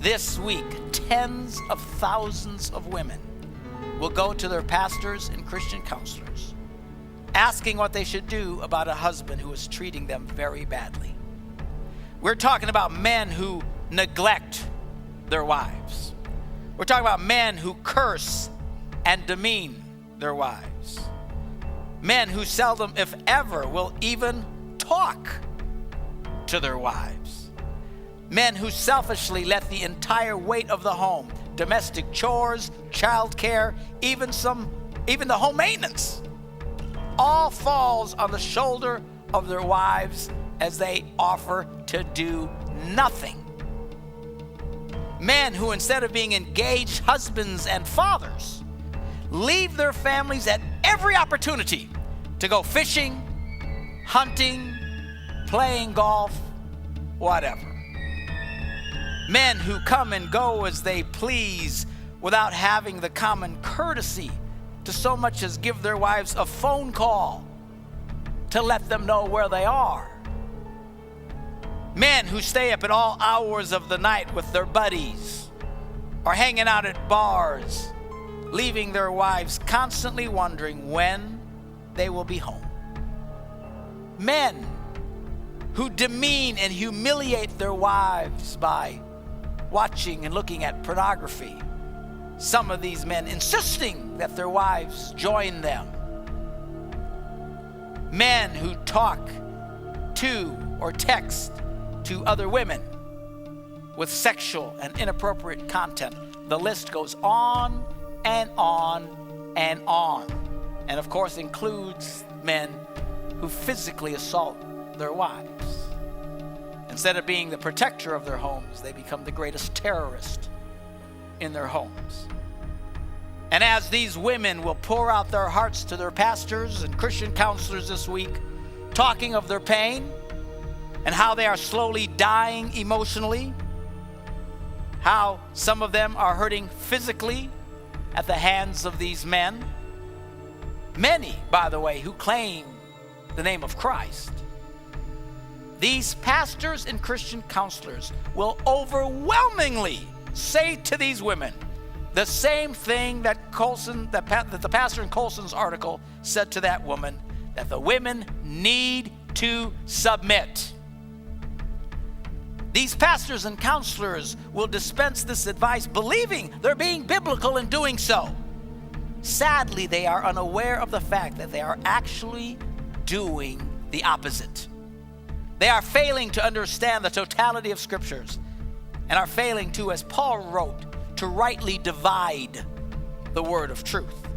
This week, tens of thousands of women will go to their pastors and Christian counselors, asking what they should do about a husband who is treating them very badly. We're talking about men who neglect their wives. We're talking about men who curse and demean their wives. Men who seldom, if ever, will even talk to their wives. Men who selfishly let the entire weight of the home, domestic chores, childcare, even the home maintenance, all falls on the shoulder of their wives as they offer to do nothing. Men who, instead of being engaged husbands and fathers, leave their families at every opportunity to go fishing, hunting, playing golf, whatever. Men who come and go as they please without having the common courtesy to so much as give their wives a phone call to let them know where they are. Men who stay up at all hours of the night with their buddies or hanging out at bars, leaving their wives constantly wondering when they will be home. Men who demean and humiliate their wives by watching and looking at pornography. Some of these men insisting that their wives join them. Men who talk to or text to other women with sexual and inappropriate content. The list goes on and on and on. And of course includes men who physically assault their wives. Instead of being the protector of their homes, they become the greatest terrorist in their homes. And as these women will pour out their hearts to their pastors and Christian counselors this week, talking of their pain and how they are slowly dying emotionally, how some of them are hurting physically at the hands of these men. Many, by the way, who claim the name of Christ. These pastors and Christian counselors will overwhelmingly say to these women the same thing that the pastor in Colson's article said to that woman, that the women need to submit. These pastors and counselors will dispense this advice believing they're being biblical in doing so. Sadly, they are unaware of the fact that they are actually doing the opposite. They are failing to understand the totality of scriptures and are failing to, as Paul wrote, to rightly divide the word of truth.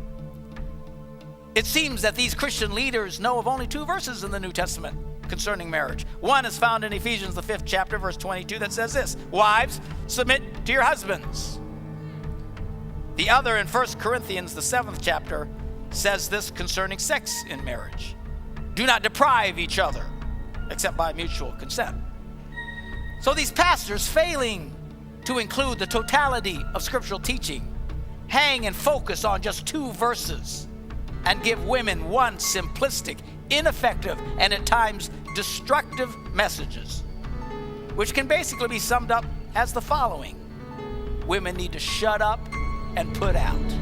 It seems that these Christian leaders know of only 2 verses in the New Testament concerning marriage. One is found in Ephesians, the 5th chapter, verse 22, that says this: "Wives, submit to your husbands." The other in 1 Corinthians, the 7th chapter, says this concerning sex in marriage: "Do not deprive each other, except by mutual consent." So these pastors, failing to include the totality of scriptural teaching, hang and focus on just 2 verses and give women one simplistic, ineffective, and at times destructive messages, which can basically be summed up as the following: women need to shut up and put out.